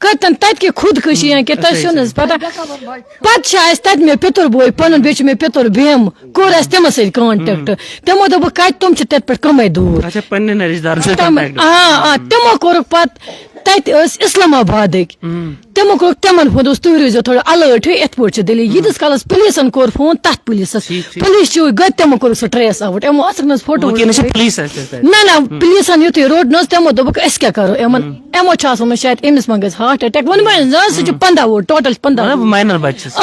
کتن تت کی خودکشی یا کہ تہ چھو نہ پتہ پتہ چھ اس تت میں پتر بوے پنن بیچ میں پتر بیم کور اس تم سے کانٹیکٹ تمو دب کت تم چھ تت پر کمے دور اچھا پنن رشتہ دار سے تمو کور پت تت اسلام آباد تمو کور تمن فون تھی روزو تھوڑا الرٹ ات پہ دلی یتس کالس پولیسن کور فون تت پولیسس پولیس گئی تمو کور سہ ٹریس آؤٹ یمو اصل فوٹو نہ پولیسن یتھے روڈ نس تمو دب اس کیا کرو یمن یمو آسان شاید امس ما گژھِ ہارٹ اٹیک ون سہ 15 وور ٹوٹل 15 مائنر بچس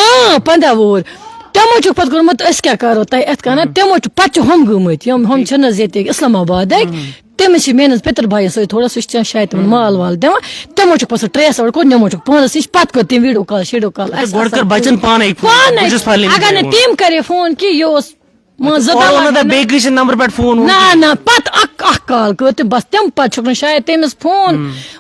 15 وور تمو چھ پتہ کورمت اس کیا کرو تہ ات کنا تمو چھ پتہ ہم گمت ہم چھن یت اسلام آباد تمس میانس پتر بھائی سی تھوڑا سہ شاید مال وال دان تمو چھ پتہ ٹریس اوٹ کور نمو چھ پانس نش پتہ کر تم ویڈیو کال شیڈو کال گوڑ کر بچن پانے اگر نہ تم کرے فون کی یہ بیکری سے نمبر پہ فون نا پتہ اخ کال کر بس تم پتہ چھک شاید تمس فون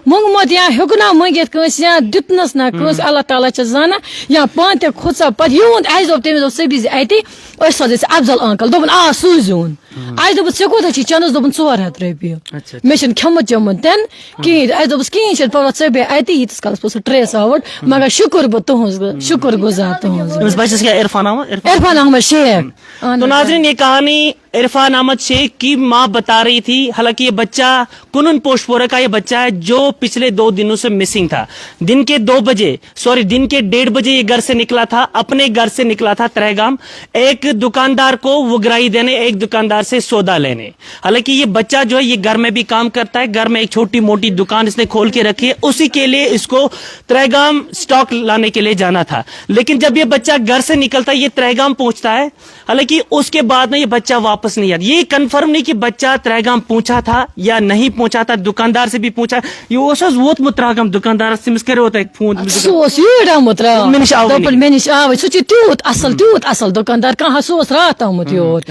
منگمت یا ہیکنا منگت کنس یا دتنس نا کنس اللہ تعالیٰ چھ زانا یا پان تہ کھوژا پتہ یوند اس دوپ تمس سبز اتی اس سوز افضل انکل دوپن سوزون اس دوپ ژے کوتاہ چھ چندس دوپن 400 رۄپیہِ مےٚ چھُنہٕ کھیوٚمُت چوٚمُت تہِ کِہیٖنۍ اَسہِ دوٚپُس کِہیٖنۍ چھُنہٕ پرواے ژٕ بیٚہہ اَتی ییٖتِس کالس پوٚتُس ٹریس آوُٹ مگر شُکر بہٕ تُہُنٛز شُکر گُزار تُہُنٛز بچس کیا عرفان احمد شیخ تو ناظرین یہ کہانی عرفان احمد شیخ کی ماں بتا رہی تھی حالانکہ یہ بچہ کنن پوش پورہ کا یہ بچہ ہے جو پچھلے 2 دنوں سے مسنگ تھا دن کے 1:30 بجے یہ گھر سے نکلا تھا اپنے گھر سے نکلا تھا ترہگام ایک دکاندار کو وہ گرائی دینے ایک دکاندار سے سودا لینے حالانکہ یہ بچہ جو ہے یہ گھر میں بھی کام کرتا ہے گھر میں ایک چھوٹی موٹی دکان اس نے کھول کے رکھی ہے اسی کے لیے اس کو ترہگام سٹاک لانے کے لیے جانا تھا لیکن جب یہ بچہ گھر سے نکلتا ہے یہ ترہگام پہنچتا ہے حالانکہ اس کے بعد میں یہ بچہ واپس نہیں آتا یہ کنفرم نہیں کہ بچہ ترہگام پہنچا تھا یا نہیں پہنچا تھا دکاندار سے بھی پوچھا یہ ووت ترہگام دکاندار سے کرے ہوتا ہے فون سہ نش آو سہ تیوت اصل دکاندار کہاں سہ رات آمت یور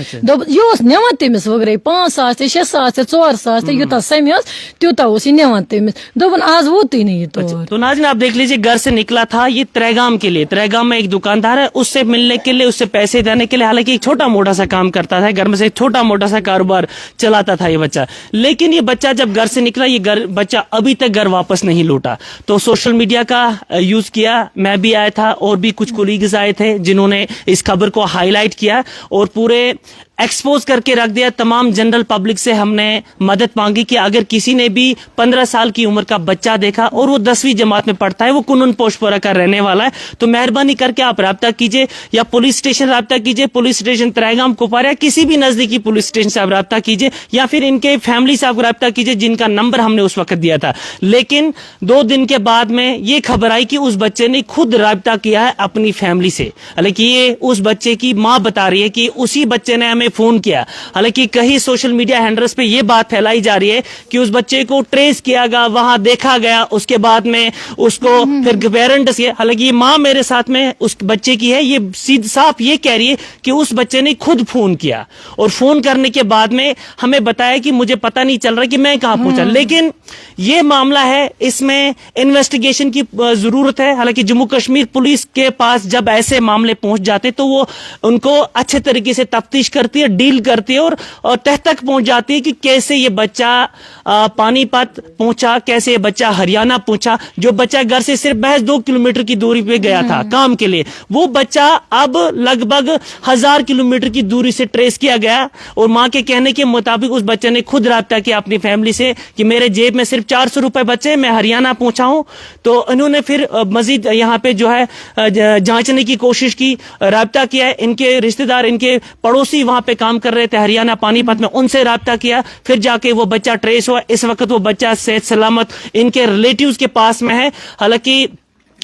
یہ نوان تمس وغیرہ 5,000 تہ 6,000 تہ 4,000 تہ یوتہ سمہ تیوتہ اس نوان تمس دوپن آز ووتٕے نہٕ یہ تور تو ناظرین آپ دیکھ لیجیے گھر سے نکلا تھا یہ ترہگام کے لیے ترہگام میں ایک دکاندار ہے اس سے ملنے کے لیے اس سے پیسے دینے کے لیے حالانکہ ایک چھوٹا موٹا سا کام کرتا تھا گھر میں سے چھوٹا موٹا سا کاروبار چلاتا تھا یہ بچہ لیکن یہ بچہ جب گھر سے نکلا یہ بچہ ابھی تک گھر واپس نہیں لوٹا تو سوشل میڈیا کا یوز کیا میں بھی آیا تھا اور بھی کچھ کولیگز آئے تھے جنہوں نے اس خبر کو ہائی لائٹ کیا اور پورے ایکسپوز کر کے رکھ دیا تمام جنرل پبلک سے ہم نے مدد مانگی کہ اگر کسی نے بھی 15 سال کی عمر کا بچہ دیکھا اور وہ 10ویں جماعت میں پڑھتا ہے وہ کنن پوش پورہ کا رہنے والا ہے تو مہربانی کر کے آپ رابطہ کیجئے یا پولیس اسٹیشن رابطہ کیجئے پولیس اسٹیشن ترہگام کپوارہ کسی بھی نزدیکی پولیس اسٹیشن سے آپ رابطہ کیجئے یا پھر ان کے فیملی سے آپ رابطہ کیجئے جن کا نمبر ہم نے اس وقت دیا تھا لیکن 2 دن کے بعد میں یہ خبر آئی کہ اس بچے نے خود رابطہ کیا ہے اپنی فیملی سے حالانکہ یہ اس بچے کی ماں بتا رہی ہے کہ اسی بچے نے ہمیں فون کیا حالانکہ کئی سوشل میڈیا ہینڈلز پہ یہ بات پھیلائی جا رہی ہے کہ اس بچے کو ٹریس کیا گیا وہاں دیکھا گیا اس کے بعد میں اس کو پھر پیرنٹس یہ حالانکہ یہ ماں میرے ساتھ میں اس بچے کی ہے یہ سیدھ صاف یہ کہہ رہی ہے کہ اس بچے نے خود فون کیا اور فون کرنے کے بعد میں ہمیں بتایا کہ مجھے پتہ نہیں چل رہا کہ میں کہاں پہنچا لیکن یہ معاملہ ہے اس میں انویسٹیگیشن کی ضرورت ہے حالانکہ جموں کشمیر پولیس کے پاس جب ایسے معاملے پہنچ جاتے تو وہ ان کو اچھے طریقے سے تفتیش کرتی ہے ڈیل کرتی ہے اور تہ تک پہنچ جاتی ہے کہ کیسے یہ بچہ پانی پت پہنچا کیسے یہ بچہ ہریانہ پہنچا جو بچہ گھر سے صرف محض 2 کلومیٹر کی دوری پہ گیا تھا کام کے لیے وہ بچہ اب لگ بھگ 1000 کلومیٹر کی دوری سے ٹریس کیا گیا اور ماں کے کہنے کے مطابق اس بچے نے خود رابطہ کیا اپنی فیملی سے کہ میرے جیب میں صرف 400 روپے بچے میں ہریانہ پہنچا ہوں تو انہوں نے پھر مزید یہاں پہ جو ہے جانچنے کی کوشش کی رابطہ کیا ان کے رشتہ دار ان کے پڑوسی وہاں پہ کام کر رہے تھے ہریانہ پانی پت میں ان سے رابطہ کیا پھر جا کے وہ بچہ ٹریس ہوا اس وقت وہ بچہ صحت سلامت ان کے ریلیٹیوز کے پاس میں ہے حالانکہ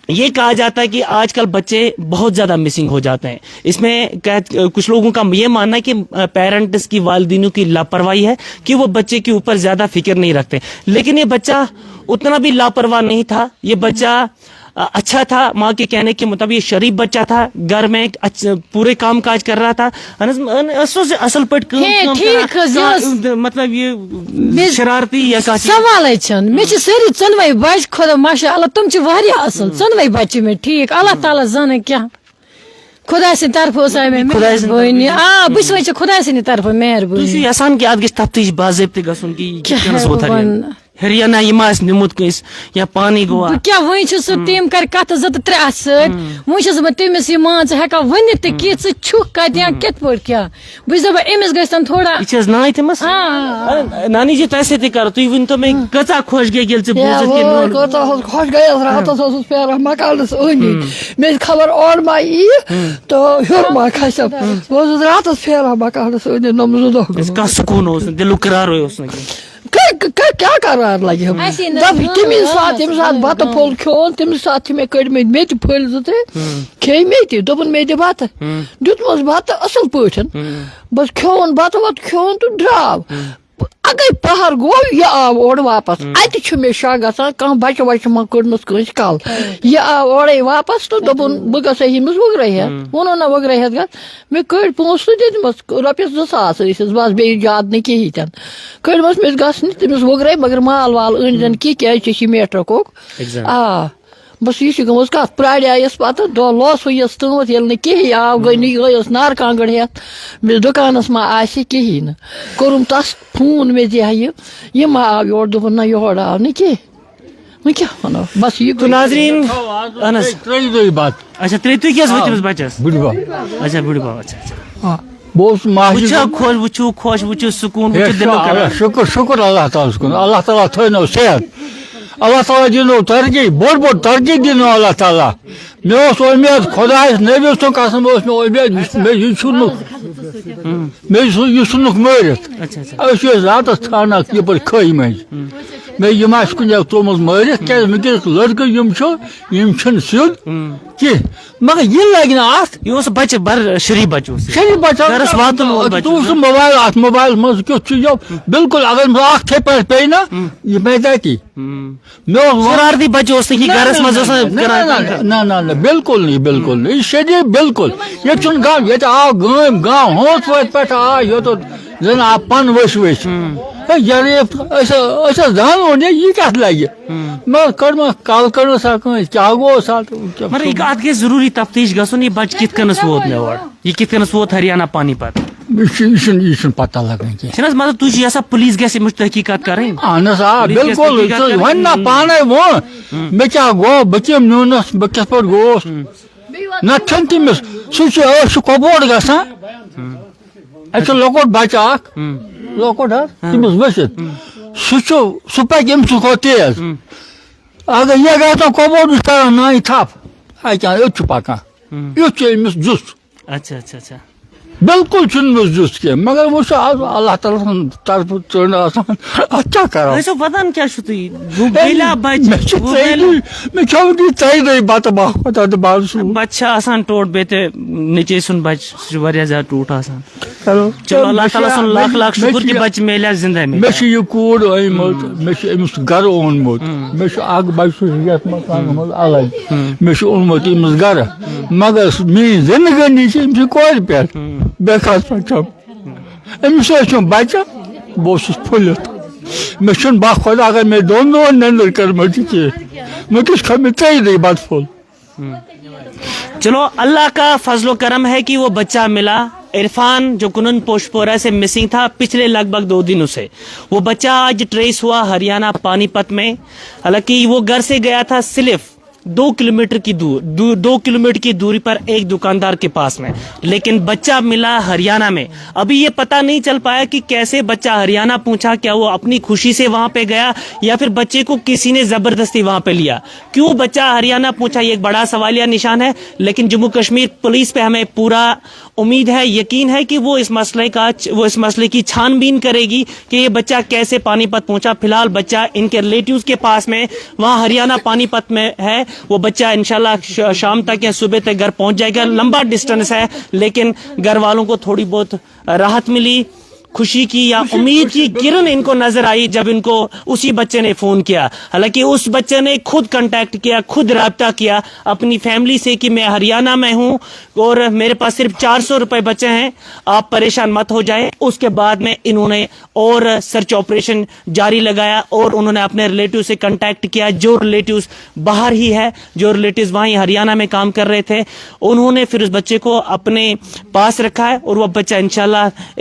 یہ کہا جاتا ہے کہ آج کل بچے بہت زیادہ مسنگ ہو جاتے ہیں اس میں کچھ لوگوں کا یہ ماننا ہے کہ پیرنٹس کی والدینوں کی لاپرواہی ہے کہ وہ بچے کے اوپر زیادہ فکر نہیں رکھتے لیکن یہ بچہ اتنا بھی لاپرواہ نہیں تھا یہ بچہ اچھا تھا ماں کے کہنے کے مطابق یہ شریف بچہ تھا گھر میں پورے کام کاج کر رہا تھا اصل پٹ مطلب یہ شرارتی یا سوال مے ساری ژۄنوے بچ خدا ماشاء اللہ تم اصل ژۄنوے بچہ میں ٹھیک اللہ تعالیٰ زانہ کیا خدا سٕنٛدِ طرفہٕ ٲس مےٚ مہربٲنی بہٕ چھس خدا سٕنٛدِ طرفہٕ مہربٲنی آسان کہ اتھ گژھِ تفتیش باضٲبطہٕ گژھُن کہ ہریانہ یہ ما نمت کس یا پانی گوا کیا وۄنۍ چھُ سُہ تٔمۍ کَرِ کَتھٕ 2-3 اَتھ سۭتۍ وۄنۍ چھَس بہٕ تٔمِس یہِ مان ژٕ ہٮ۪کان ؤنِتھ تہِ کہِ ژٕ چھُکھ کَتہِ یا کِتھ پٲٹھۍ کیٛاہ بہٕ چھَس دَپان أمِس گژھِ تھوڑا یہ چھ ناے تمس نانی جی تیسے تہ کرو تُہۍ ؤنۍ تو مےٚ کۭژاہ خۄش گٔے ییٚلہِ ژٕ بوٗزِتھ کہِ میون خوش گٔیَس راتَس اوسُس پھیران مکانَس أنٛدۍ أنٛدۍ مےٚ ٲس خبر اور ما یِیہِ تہٕ ہیوٚر ما کھسٮ۪م بہٕ اوسُس راتَس پھیران مکانَس أنٛدۍ أنٛدۍ نۄم 2 دۄہ کانٛہہ سکوٗن اوس نہٕ دِلُک قرارٕے اوس نہٕ کینٛہہ کیا قرار لگہِ تَمہِ ساتہٕ بَتہٕ پھوٚل کھیوٚن تَمہِ ساتہٕ چھِ مےٚ کٔڑمٕتۍ مےٚ تہِ پھٔلۍ 2-3 کھیٚیہِ مےٚ تہِ دوٚپُن مےٚ دِ بَتہٕ دیُتمَس بَتہٕ اَصٕل پٲٹھۍ بَس کھیوٚن بَتہٕ وَتہٕ کھیوٚن تہٕ درٛاو اَگَے پَہر گوٚو یہِ آو اورٕ واپَس اَتہِ چھُ مےٚ شک گژھان کانٛہہ بَچہٕ وَچہٕ ما کٔڑنَس کٲنٛسہِ کَل یہِ آو اورَے واپَس تہٕ دوٚپُن بہٕ گژھے ییٚمِس وٕگرَے ہٮ۪تھ ووٚنُن نہ وٕگرَے ہٮ۪تھ گژھ مےٚ کٔڑۍ پونٛسہٕ تہٕ دِتمَس رۄپیَس 2,000 ٲسِس بَس بیٚیہِ زیادٕ نہٕ کِہیٖنۍ تہِ نہٕ کٔڑمَس مےٚ گژھنہِ تٔمِس وٕگرَے مگر مال وال أنۍ زَن کینٛہہ کیٛازِ ژےٚ چھِ میٹرِکُک آ بَس یہِ چھِ گٔمٕژ کَتھ پرٛاریایَس پَتہٕ دۄہ لوسٕے تۭژ ییٚلہِ نہٕ کِہیٖنۍ آو گٔے نہٕ یِہوٚے ٲس نارٕ کانٛگٕر ہٮ۪تھ مےٚ دُکانَس ما آسہِ کِہیٖنۍ نہٕ کوٚرُم تَس فون مےٚ دِ یہِ ما آو یورٕ دوٚپُن نہ یورٕ آو نہٕ کینٛہہ وۄنۍ کیٛاہ وَنو بَس یہِ تو ناظریٖن اہن حظ اچھا تُہۍ کیٛاہ حظ وٲتۍ تٔمِس بَچَس اچھا بٕڈِبب اچھا اچھا وٕچھو خۄش وٕچھِو خۄش وٕچھِو سکوٗن وٕچھِو دِلُک قرار شُکُر شُکُر اللہ تعالیٰ کُن اللہ تعالیٰ تھٲینو صحت اللہ تعالیٰ دِنو ترقی بوٚڑ ترقی دِنو اللہ تعالیٰ مےٚ اوس اُمید خۄدایَس نبی سُنٛد قسم اوس مےٚ اُمید مےٚ یہِ ژھُنُکھ مٲرِتھ أسۍ چھِ راتَس ژھانٛڈان یَپٲرۍ کھٔہۍ مٔنٛزۍ مےٚ یِم آسہِ کُنہِ جایہِ ترٛوومُت مٲرِتھ کیٛازِ وٕنکٮ۪نَس لٔڑکہٕ یِم چھِنہٕ سیوٚد کینٛہہ مگر یہِ لَگہِ نہٕ اَتھ یہِ اوس بَچہٕ بَڑٕ شریٖف بَچہٕ اوس شریٖف بَچہٕ گَرَس واتُن وول بَچہٕ تُل سُہ موبایل اَتھ موبایلَس منٛز کیُتھ چھُ یہِ بِلکُل اگر مےٚ اَکھ تھَپہِ پٮ۪ٹھ پیٚیہِ نا یہِ پیٚیہِ تَتی مےٚ اوس شرارتی بَچہٕ اوس نہٕ کہِ گَرَس منٛز اوس نہ بِلکُل نہٕ یہِ شریٖف بِلکُل ییٚتہِ چھُنہٕ گام ییٚتہِ آو گام ہوٚت ووت پٮ۪ٹھ آو یوٚتَتھ زَن آو پَن ؤسۍ جریٖف أسۍ ٲسۍ زانُن یہِ کَتھ لَگہِ مگر کٔڑمَس کَل کٔڑٕس سا کٲنٛسہِ کیٛاہ گوٚو مگر اَتھ گژھِ ضروٗری تفتیٖش گژھُن یہِ بَچہٕ کِتھ کٔنَس ووت مےٚ اورٕ یہِ کِتھ کٔنَس ووت ہریانہ پانی پَتہٕ یہِ چھُنہٕ پَتہ لَگان کینٛہہ چھِنہٕ حظ مطلب تُہۍ چھِو یَژھان پُلیٖس گژھِ اَمِچ تحقیٖقات کَرٕنۍ اہن حظ آ بِلکُل وۄنۍ نہ پانَے ووٚن مےٚ کیٛاہ گوٚو بہٕ کیٛاہ نیوٗنَس بہٕ کِتھ پٲٹھۍ گوٚوُس نَتہٕ چھُنہٕ تٔمِس سُہ چھُ أسۍ چھُ کۄپوور گژھان اَسہِ چھُ لۄکُٹ بَچہٕ اَکھ لۄکُٹ حظ تٔمِس ؤسِتھ سُہ پَکہِ أمۍ سٕنٛدِ کھۄتہٕ تیز اگر یہِ گژھان کۄپوور چھُ کَران نانہِ تھپھ اَتہِ یوٚت چھُ پَکان یُتھ چھُ أمِس جُس اچھا اچھا اچھا بِلکُل چھُنہٕ أمِس جُس کینٛہہ مگر وۄنۍ چھُ آز اللہ تعالیٰ سٕنٛدِ طرفہٕ ژٔنٛڈ آسان اَتھ کیٛاہ کَرو ٲسِو وَدان کیٛاہ چھُو تُہۍ گٔلیٛا بَچہٕ مےٚ کھیوٚو نہٕ 3 دۄہہِ بَتہٕ بَچہٕ چھِ آسان ٹوٹھ بیٚیہِ تہِ نیٚچے سُنٛد بَچہٕ سُہ چھُ واریاہ زیادٕ ٹوٹھ آسان چلو اللہ تعالیٰ سُنٛد لاکھ لاکھ شُکُر کہِ بَچہٕ میلیٛا زِنٛدٕ مےٚ چھِ یہِ کوٗر أنۍمٕژ مےٚ چھُ أمِس گرٕ اوٚنمُت مےٚ چھُ اکھ بَچہٕ سُہ چھُ یَتھ مکانَس منٛز الگ مےٚ چھُ اوٚنمُت أمِس گرٕ مگر میٛٲنۍ زِندگٲنی چھِ أمۍ سٕنٛدِ کورِ پٮ۪ٹھ بےٚکاس پٮ۪ٹھ چھَم أمِس ٲسۍ بَچہٕ بہٕ اوسُس پھٔلِتھ مےٚ چھُنہٕ باخۄدا اگر مےٚ 2 دۄہَن نٮ۪نٛدٕر کٔرمٕژ چھِ کینٛہہ وٕنکٮ۪س کھیوٚو مےٚ 3 دۄہہِ بَتہٕ پھوٚل چلو اللہ کا فضل و کرم ہے کہ وہ بچہ ملا عرفان جو کنن پوشپورہ سے مسنگ تھا پچھلے لگ بھگ 2 دنوں سے وہ بچہ آج ٹریس ہوا ہریانہ پانی پت میں حالانکہ وہ گھر سے گیا تھا صرف 2 کلومیٹر کی دوری پر ایک دکاندار کے پاس میں لیکن بچہ ملا ہریانہ میں ابھی یہ پتہ نہیں چل پایا کہ کیسے بچہ ہریانہ پہنچا کیا وہ اپنی خوشی سے وہاں پہ گیا یا پھر بچے کو کسی نے زبردستی وہاں پہ لیا کیوں بچہ ہریانہ پہنچا یہ ایک بڑا سوالیہ نشان ہے لیکن جموں کشمیر پولیس پہ ہمیں پورا امید ہے یقین ہے کہ وہ اس مسئلے کی چھان بین کرے گی کہ یہ بچہ کیسے پانی پت پہنچا فی الحال بچہ ان کے ریلیٹیوز کے پاس میں وہاں ہریانہ پانی پت میں ہے وہ بچہ انشاءاللہ شام تک یا صبح تک گھر پہنچ جائے گا لمبا ڈسٹینس ہے لیکن گھر والوں کو تھوڑی بہت راحت ملی خوشی کی یا امید کی کرن ان کو نظر آئی جب ان کو اسی بچے نے فون کیا حالانکہ اس بچے نے خود کنٹیکٹ کیا خود رابطہ کیا اپنی فیملی سے کہ میں ہریانہ میں ہوں اور میرے پاس صرف 400 روپے بچے ہیں آپ پریشان مت ہو جائیں اس کے بعد میں انہوں نے اور سرچ آپریشن جاری لگایا اور انہوں نے اپنے ریلیٹیو سے کنٹیکٹ کیا جو ریلیٹیوز باہر ہی ہے جو ریلیٹیوز وہیں ہریانہ میں کام کر رہے تھے انہوں نے پھر اس بچے کو اپنے پاس رکھا ہے اور وہ بچہ انشاءاللہ